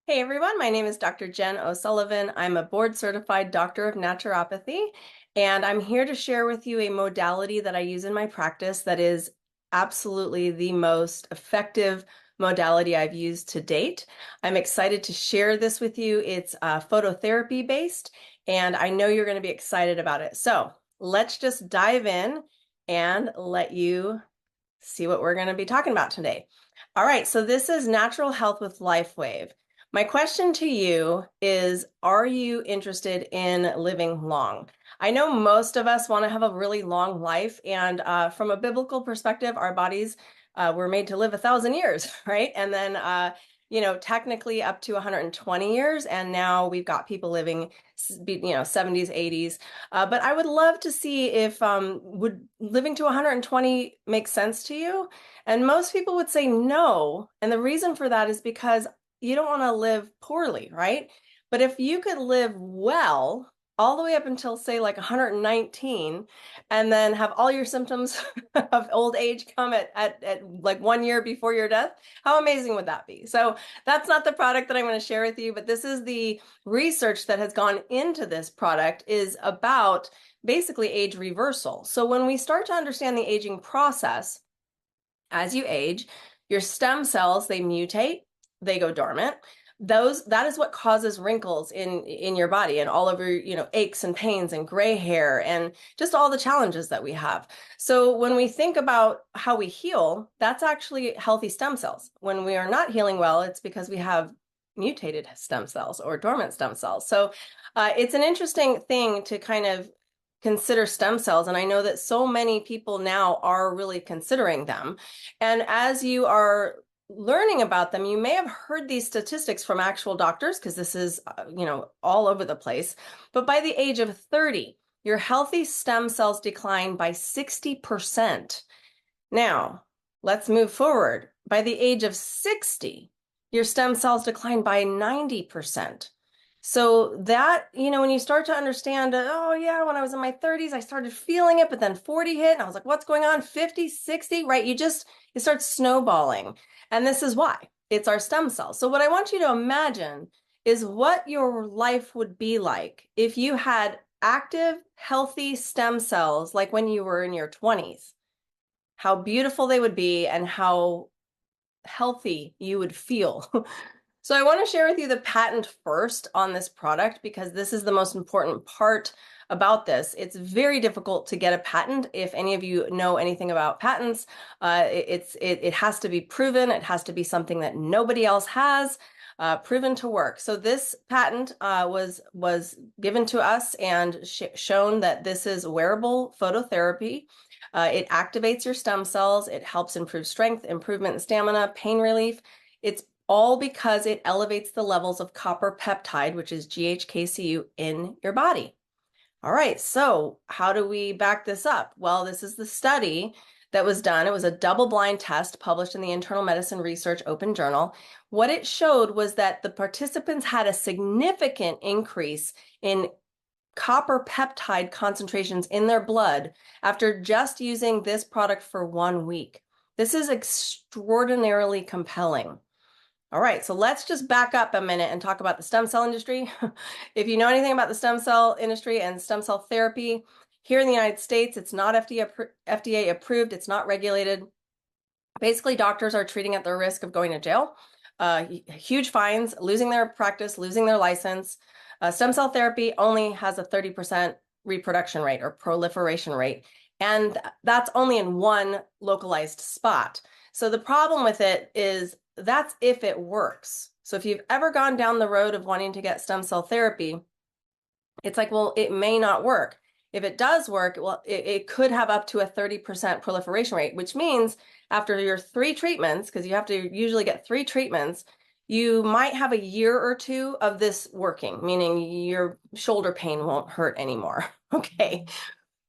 Hey everyone, my name is Dr. Jen O'Sъливън. I'm a board certified doctor of naturopathy, and I'm here to share with you a modality that I use in my practice that is absolutely the most effective modality I've used to date. I'm excited to share this with you. It's phototherapy based, and I know you're going to be excited about it. So let's just dive in and let you see what we're going to be talking about today. All right, so this is Natural Health with LifeWave. My question to you is, are you interested in living long? I know most of us want to have a really long life, and from a biblical perspective, our bodies were made to live 1,000 years, right? And then, technically up to 120 years, and now we've got people living, 70s, 80s. But I would love to see if would living to 120 make sense to you? And most people would say no. And the reason for that is because you don't want to live poorly, right? But if you could live well all the way up until, say, like 119, and then have all your symptoms of old age come at like 1 year before your death, how amazing would that be? So that's not the product that I'm going to share with you, but this is the research that has gone into this product is about basically age reversal. So when we start to understand the aging process, as you age, your stem cells, they mutate, they go dormant. That is what causes wrinkles in your body and all over, aches and pains and gray hair and just all the challenges that we have. So when we think about how we heal, that's actually healthy stem cells. When we are not healing well, it's because we have mutated stem cells or dormant stem cells. So it's an interesting thing to kind of consider stem cells. And I know that so many people now are really considering them. And as you are learning about them, you may have heard these statistics from actual doctors because this is, all over the place. But by the age of 30, your healthy stem cells decline by 60%. Now, let's move forward. By the age of 60, your stem cells decline by 90%. So that, when you start to understand, oh yeah, when I was in my 30s, I started feeling it, but then 40 hit and I was like, what's going on? 50, 60, right? It starts snowballing. And this is why. It's our stem cells. So what I want you to imagine is what your life would be like if you had active, healthy stem cells like when you were in your 20s. How beautiful they would be and how healthy you would feel. So I want to share with you the patent first on this product because this is the most important part about this. It's very difficult to get a patent. If any of you know anything about patents, it has to be proven. It has to be something that nobody else has proven to work. So this patent was given to us and shown that this is wearable phototherapy. It activates your stem cells. It helps improve strength, improvement in stamina, pain relief. It's all because it elevates the levels of copper peptide, which is GHKCU, in your body. All right, so how do we back this up? Well, this is the study that was done. It was a double-blind test published in the Internal Medicine Research Open Journal. What it showed was that the participants had a significant increase in copper peptide concentrations in their blood after just using this product for 1 week. This is extraordinarily compelling. All right, so let's just back up a minute and talk about the stem cell industry. If you know anything about the stem cell industry and stem cell therapy, here in the United States, it's not FDA approved, it's not regulated. Basically, doctors are treating at their risk of going to jail, huge fines, losing their practice, losing their license. Stem cell therapy only has a 30% reproduction rate or proliferation rate, and that's only in one localized spot. So the problem with it is that's if it works. So if you've ever gone down the road of wanting to get stem cell therapy, it's like, well, it may not work. If it does work, well, it could have up to a 30% proliferation rate, which means after your 3 treatments, because you have to usually get 3 treatments, you might have a year or 2 of this working, meaning your shoulder pain won't hurt anymore. Okay.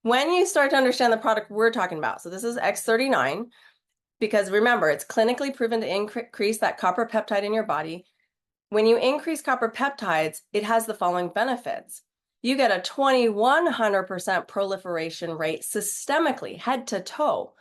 When you start to understand the product we're talking about, so this is X39, because remember, it's clinically proven to increase that copper peptide in your body. When you increase copper peptides, it has the following benefits. You get a 2,100% proliferation rate systemically, head to toe.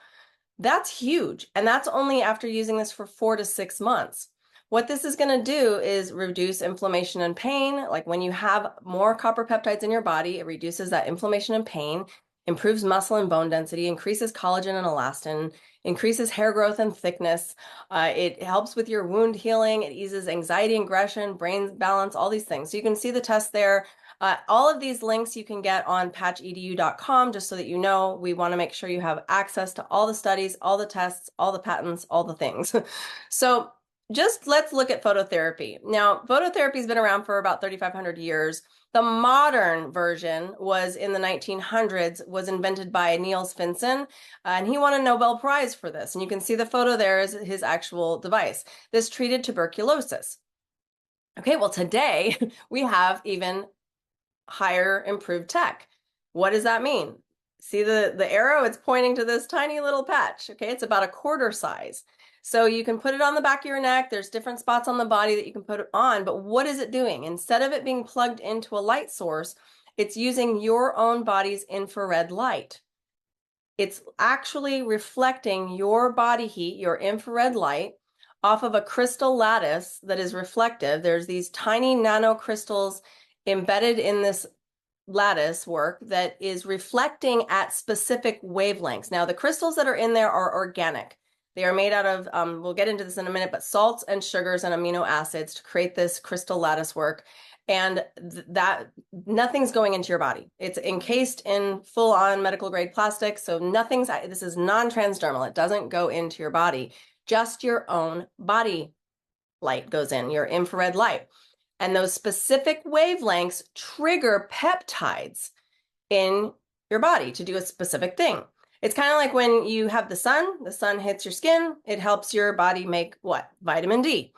That's huge. And that's only after using this for 4 to 6 months. What this is going to do is reduce inflammation and pain. Like when you have more copper peptides in your body, it reduces that inflammation and pain, improves muscle and bone density, increases collagen and elastin, increases hair growth and thickness. It helps with your wound healing. It eases anxiety, aggression, brain balance, all these things. So you can see the test there. All of these links you can get on patchedu.com, just so that you know. We want to make sure you have access to all the studies, all the tests, all the patents, all the things. So just let's look at phototherapy. Now, phototherapy has been around for about 3,500 years. The modern version was in the 1900s, was invented by Niels Finsen, and he won a Nobel Prize for this. And you can see the photo there is his actual device. This treated tuberculosis. Okay, well, today we have even higher improved tech. What does that mean? See the arrow? It's pointing to this tiny little patch. Okay, it's about a quarter size. So you can put it on the back of your neck. There's different spots on the body that you can put it on, but what is it doing? Instead of it being plugged into a light source, it's using your own body's infrared light. It's actually reflecting your body heat, your infrared light, off of a crystal lattice that is reflective. There's these tiny nanocrystals embedded in this lattice work that is reflecting at specific wavelengths. Now, the crystals that are in there are organic. They are made out of, we'll get into this in a minute, but salts and sugars and amino acids to create this crystal lattice work. And that nothing's going into your body. It's encased in full-on medical grade plastic. So this is non-transdermal. It doesn't go into your body. Just your own body light goes in, your infrared light. And those specific wavelengths trigger peptides in your body to do a specific thing. It's kind of like when you have the sun hits your skin, it helps your body make what? Vitamin D.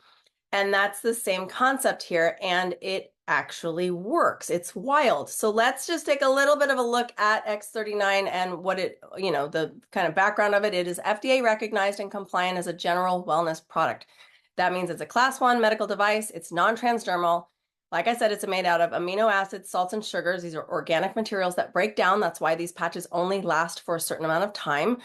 And that's the same concept here, and it actually works. It's wild. So let's just take a little bit of a look at X39 and what it, the kind of background of it. It is FDA recognized and compliant as a general wellness product. That means it's a class 1 medical device. It's non-transdermal. Like I said, it's made out of amino acids, salts, and sugars. These are organic materials that break down. That's why these patches only last for a certain amount of time.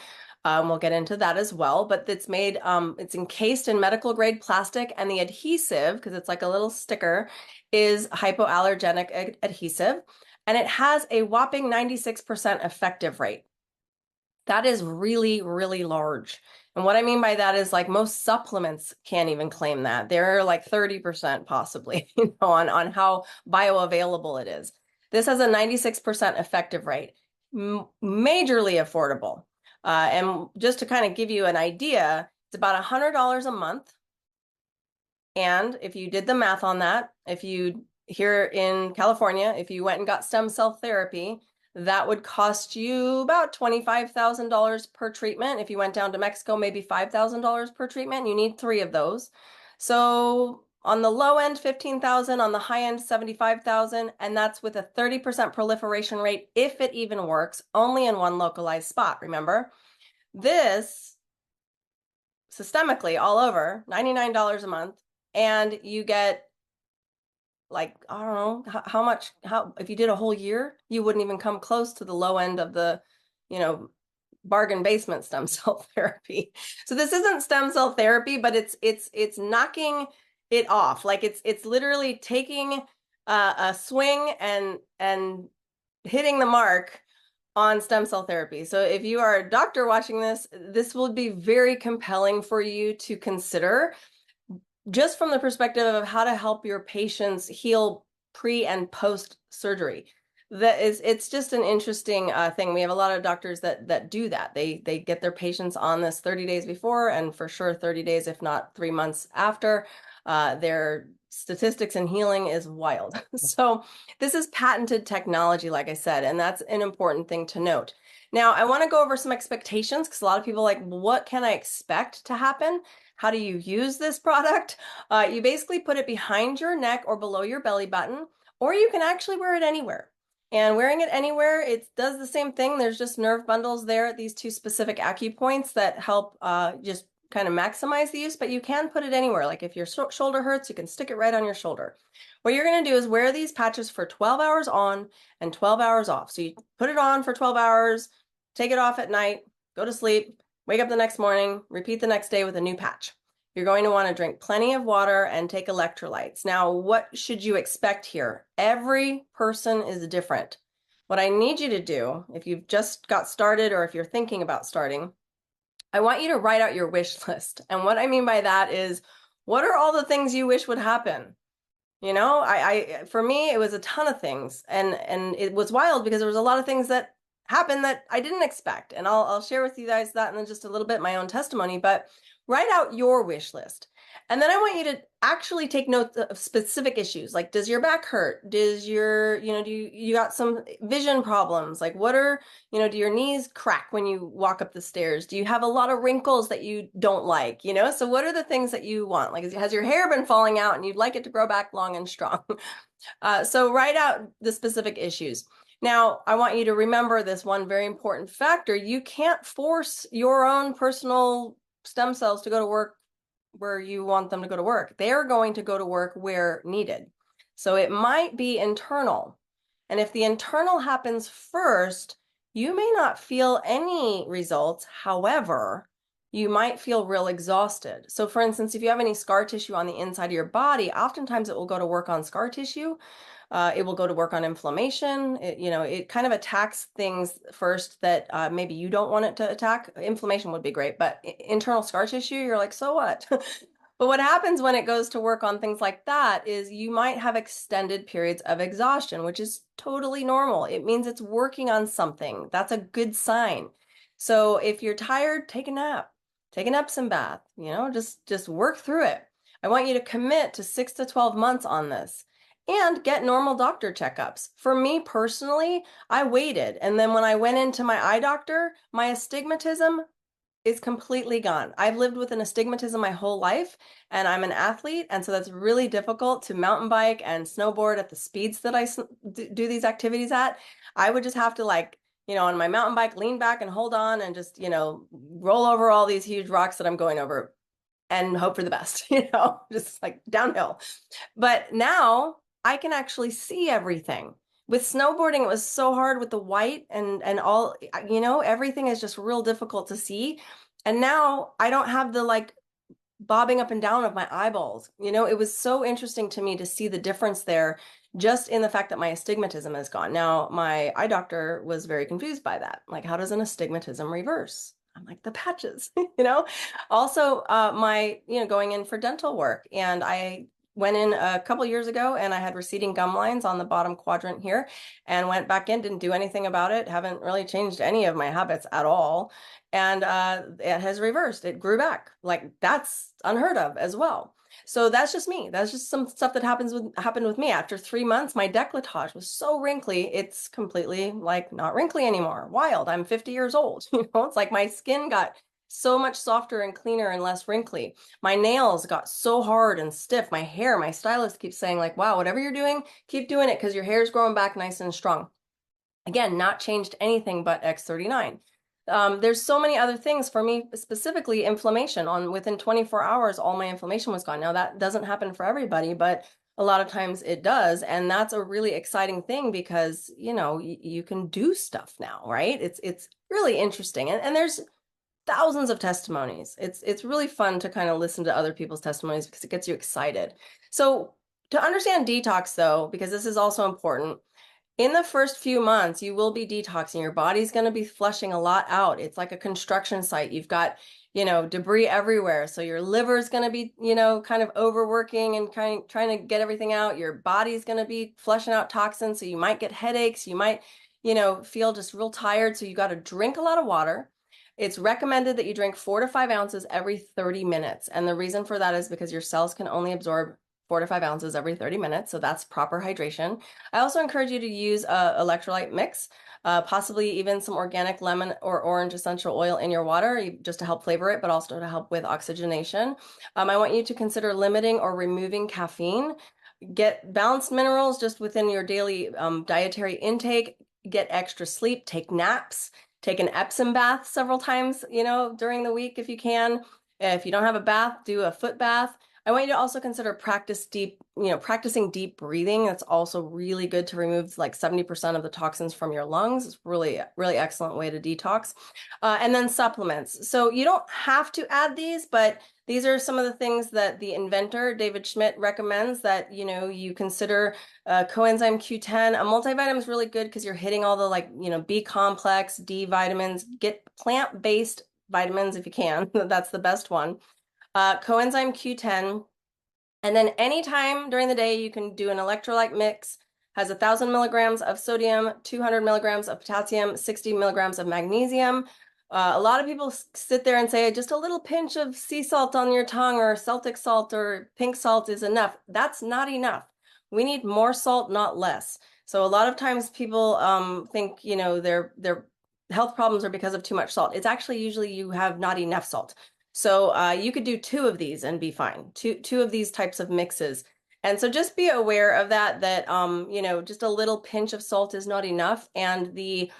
We'll get into that as well, but it's made, it's encased in medical grade plastic, and the adhesive, because it's like a little sticker, is hypoallergenic adhesive, and it has a whopping 96% effective rate. That is really, really large. And what I mean by that is, like, most supplements can't even claim that. They're like 30% possibly, on how bioavailable it is. This has a 96% effective rate, majorly affordable. And just to kind of give you an idea, it's about $100 a month. And if you did the math on that, if you, here in California, if you went and got stem cell therapy, that would cost you about $25,000 per treatment. If you went down to Mexico, maybe $5,000 per treatment. You need 3 of those. So on the low end, $15,000, on the high end, $75,000, and that's with a 30% proliferation rate, if it even works, only in one localized spot, remember? This, systemically, all over, $99 a month, and you get, like, I don't know, how much, if you did a whole year, you wouldn't even come close to the low end of the, bargain basement stem cell therapy. So this isn't stem cell therapy, but it's knocking it off. Like it's literally taking a swing and hitting the mark on stem cell therapy. So if you are a doctor watching this, this will be very compelling for you to consider, just from the perspective of how to help your patients heal pre and post surgery. It's just an interesting thing. We have a lot of doctors that do that. They get their patients on this 30 days before, and for sure 30 days, if not 3 months after. Their statistics in healing is wild. So this is patented technology, like I said, and that's an important thing to note. Now, I want to go over some expectations, because a lot of people are like, what can I expect to happen? How do you use this product? You basically put it behind your neck or below your belly button, or you can actually wear it anywhere. And wearing it anywhere, it does the same thing. There's just nerve bundles there at these 2 specific acupoints that help just kind of maximize the use, but you can put it anywhere. Like if your shoulder hurts, you can stick it right on your shoulder. What you're going to do is wear these patches for 12 hours on and 12 hours off. So you put it on for 12 hours, take it off at night, go to sleep, wake up the next morning, repeat the next day with a new patch. You're going to want to drink plenty of water and take electrolytes. Now, what should you expect here? Every person is different. What I need you to do, if you've just got started or if you're thinking about starting, I want you to write out your wish list. And what I mean by that is, what are all the things you wish would happen? You know, for me, it was a ton of things, and it was wild because there was a lot of things that happened that I didn't expect. And I'll share with you guys that in just a little bit, my own testimony, but write out your wish list. And then I want you to actually take notes of specific issues. Like, does your back hurt? Does your, do you got some vision problems? Like, what are, do your knees crack when you walk up the stairs? Do you have a lot of wrinkles that you don't like? So what are the things that you want? Like, has your hair been falling out and you'd like it to grow back long and strong? So write out the specific issues. Now, I want you to remember this one very important factor. You can't force your own personal stem cells to go to work where you want them to go to work. They're going to go to work where needed. So it might be internal. And if the internal happens first, you may not feel any results. However, you might feel real exhausted. So for instance, if you have any scar tissue on the inside of your body, oftentimes it will go to work on scar tissue. It will go to work on inflammation. It kind of attacks things first that maybe you don't want it to attack. Inflammation would be great, but internal scar tissue, you're like, so what? But what happens when it goes to work on things like that is you might have extended periods of exhaustion, which is totally normal. It means it's working on something. That's a good sign. So if you're tired, take a nap. Take an Epsom bath, just work through it. I want you to commit to 6 to 12 months on this. And get normal doctor checkups. For me personally, I waited. And then when I went into my eye doctor, my astigmatism is completely gone. I've lived with an astigmatism my whole life, and I'm an athlete. And so that's really difficult to mountain bike and snowboard at the speeds that I do these activities at. I would just have to on my mountain bike, lean back and hold on and just, roll over all these huge rocks that I'm going over and hope for the best, just like downhill. But now I can actually see everything. With snowboarding, it was so hard with the white and all, everything is just real difficult to see. And now I don't have the bobbing up and down of my eyeballs. It was so interesting to me to see the difference there just in the fact that my astigmatism is gone. Now, my eye doctor was very confused by that. Like, how does an astigmatism reverse? I'm like, the patches, Also, going in for dental work, and I went in a couple years ago and I had receding gum lines on the bottom quadrant here and went back in, didn't do anything about it. Haven't really changed any of my habits at all. And it has reversed. It grew back. Like, that's unheard of as well. So that's just me. That's just some stuff that happened with me. After 3 months, my décolletage was so wrinkly. It's completely not wrinkly anymore. Wild. I'm 50 years old. It's like my skin got so much softer and cleaner and less wrinkly. My nails got so hard and stiff. My hair, my stylist keeps saying wow, whatever you're doing, keep doing it because your hair is growing back nice and strong. Again, not changed anything but X39. There's so many other things for me, specifically inflammation. Within 24 hours, all my inflammation was gone. Now that doesn't happen for everybody, but a lot of times it does. And that's a really exciting thing because, you can do stuff now, right? It's really interesting. And there's thousands of testimonies. It's really fun to kind of listen to other people's testimonies because it gets you excited. So to understand detox though, because this is also important, in the first few months, you will be detoxing. Your body's going to be flushing a lot out. It's like a construction site. You've got, debris everywhere. So your liver is going to be, kind of overworking and trying to get everything out. Your body's going to be flushing out toxins. So you might get headaches. You might, feel just real tired. So you got to drink a lot of water. It's recommended that you drink 4 to 5 ounces every 30 minutes. And the reason for that is because your cells can only absorb 4 to 5 ounces every 30 minutes. So that's proper hydration. I also encourage you to use an electrolyte mix, possibly even some organic lemon or orange essential oil in your water, just to help flavor it, but also to help with oxygenation. I want you to consider limiting or removing caffeine. Get balanced minerals just within your daily dietary intake. Get extra sleep, take naps. Take an Epsom bath several times, during the week if you can. If you don't have a bath, do a foot bath. I want you to also consider practicing deep breathing. That's also really good to remove 70% of the toxins from your lungs. It's really, really excellent way to detox. And then supplements. So you don't have to add these, but These are some of the things that the inventor, David Schmidt, recommends that, you consider coenzyme Q10. A multivitamin is really good because you're hitting all the B complex, D vitamins. Get plant-based vitamins if you can. That's the best one. Coenzyme Q10. And then anytime during the day, you can do an electrolyte mix. Has 1,000 milligrams of sodium, 200 milligrams of potassium, 60 milligrams of magnesium. A lot of people sit there and say just a little pinch of sea salt on your tongue or Celtic salt or pink salt is enough. That's not enough. We need more salt, not less. So a lot of times people think, their health problems are because of too much salt. It's actually usually you have not enough salt. So you could do 2 of these and be fine. Two of these types of mixes. And so just be aware of that just a little pinch of salt is not enough. And the,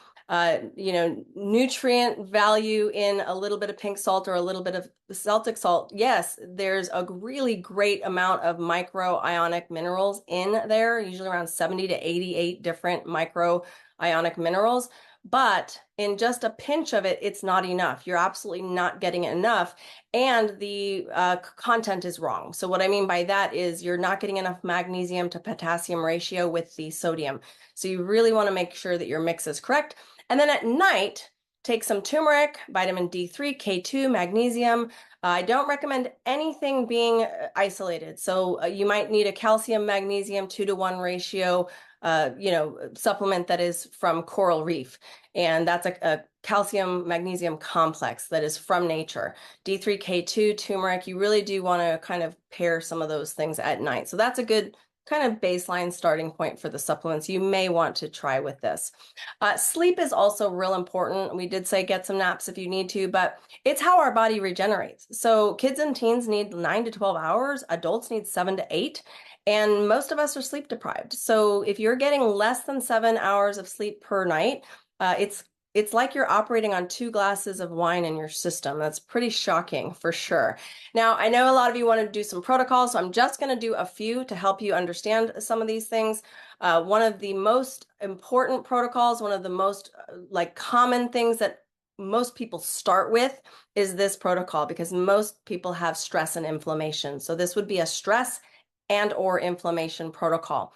nutrient value in a little bit of pink salt or a little bit of Celtic salt, yes, there's a really great amount of micro-ionic minerals in there, usually around 70 to 88 different micro-ionic minerals. But in just a pinch of it, it's not enough. You're absolutely not getting enough. And the content is wrong. So what I mean by that is you're not getting enough magnesium to potassium ratio with the sodium. So you really want to make sure that your mix is correct. And then at night, take some turmeric, vitamin D3, K2, magnesium. I don't recommend anything being isolated. So you might need a calcium magnesium 2-to-1 ratio supplement that is from coral reef. And that's a calcium magnesium complex that is from nature. D3, K2, turmeric, you really do want to kind of pair some of those things at night. So that's a good kind of baseline starting point for the supplements you may want to try with this. Sleep is also real important. We did say get some naps if you need to, but it's how our body regenerates. So kids and teens need 9 to 12 hours. Adults need 7 to 8. And most of us are sleep deprived. So if you're getting less than 7 hours of sleep per night, it's like you're operating on 2 glasses of wine in your system. That's pretty shocking for sure. Now, I know a lot of you want to do some protocols, so I'm just going to do a few to help you understand some of these things. One of the most important protocols, one of the most common things that most people start with is this protocol because most people have stress and inflammation. So this would be a stress and or inflammation protocol.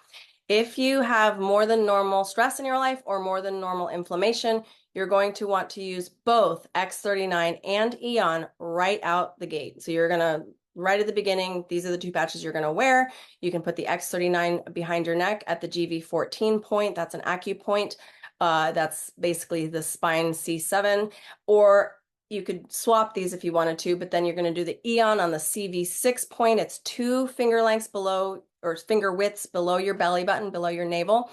If you have more than normal stress in your life or more than normal inflammation, you're going to want to use both X39 and Eon right out the gate. So you're going to, right at the beginning, these are the 2 patches you're going to wear. You can put the X39 behind your neck at the GV14 point. That's an acupoint. That's basically the spine C7. Or you could swap these if you wanted to, but then you're going to do the Eon on the CV6 point. It's 2 finger lengths below or finger widths below your belly button, below your navel.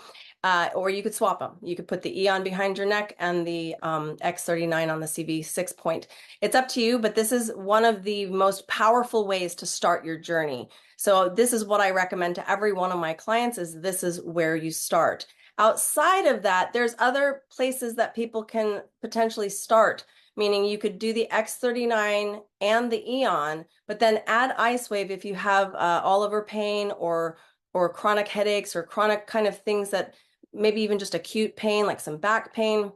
Or you could swap them. You could put the Eon behind your neck and the X39 on the CV6 point. It's up to you, but this is one of the most powerful ways to start your journey. So this is what I recommend to every one of my clients is this is where you start. Outside of that, there's other places that people can potentially start, meaning you could do the X39 and the Eon, but then add IceWave if you have all over pain or chronic headaches or chronic kind of things that maybe even just acute pain, like some back pain.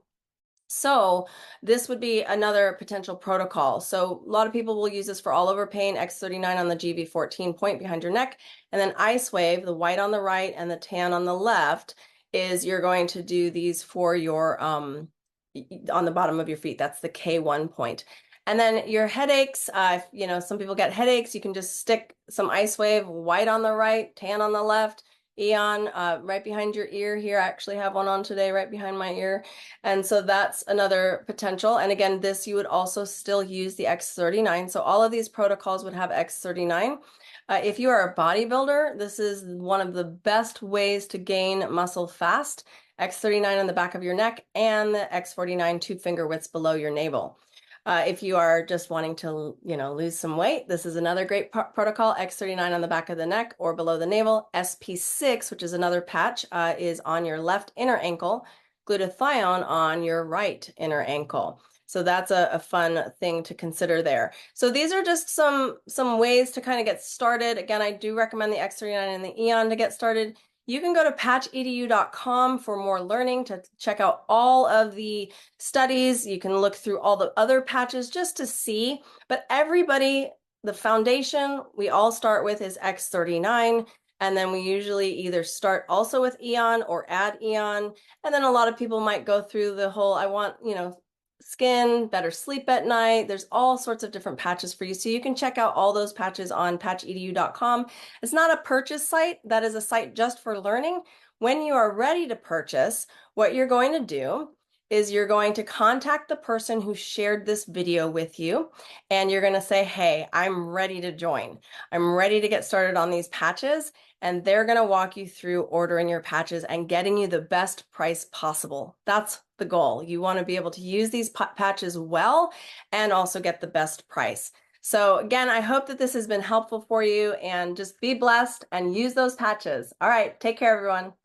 So this would be another potential protocol. So a lot of people will use this for all over pain, X39 on the GV14 point behind your neck, and then IceWave, the white on the right and the tan on the left, is you're going to do these for your, on the bottom of your feet. That's the K1 point. And then your headaches, some people get headaches. You can just stick some IceWave, white on the right, tan on the left, Eon right behind your ear here. I actually have one on today right behind my ear. And so that's another potential. And again, this you would also still use the X39. So all of these protocols would have X39. If you are a bodybuilder, this is one of the best ways to gain muscle fast. X39 on the back of your neck and the X49 2 finger widths below your navel. If you are just wanting to, lose some weight, this is another great protocol. X39 on the back of the neck or below the navel. SP6, which is another patch, is on your left inner ankle. Glutathione on your right inner ankle. So that's a fun thing to consider there. So these are just some ways to kind of get started. Again, I do recommend the X39 and the Eon to get started. You can go to patchedu.com for more learning to check out all of the studies. You can look through all the other patches just to see, but everybody the foundation we all start with is X39. And then we usually either start also with Eon or add Eon. And then a lot of people might go through the whole, I want, skin, better sleep at night. There's all sorts of different patches for you. So you can check out all those patches on patchedu.com. It's not a purchase site. That is a site just for learning. When you are ready to purchase, what you're going to do is you're going to contact the person who shared this video with you, and you're going to say, hey, I'm ready to join. I'm ready to get started on these patches, and they're going to walk you through ordering your patches and getting you the best price possible. That's the goal. You want to be able to use these patches well and also get the best price. So again, I hope that this has been helpful for you, and just be blessed and use those patches. All right, take care, everyone.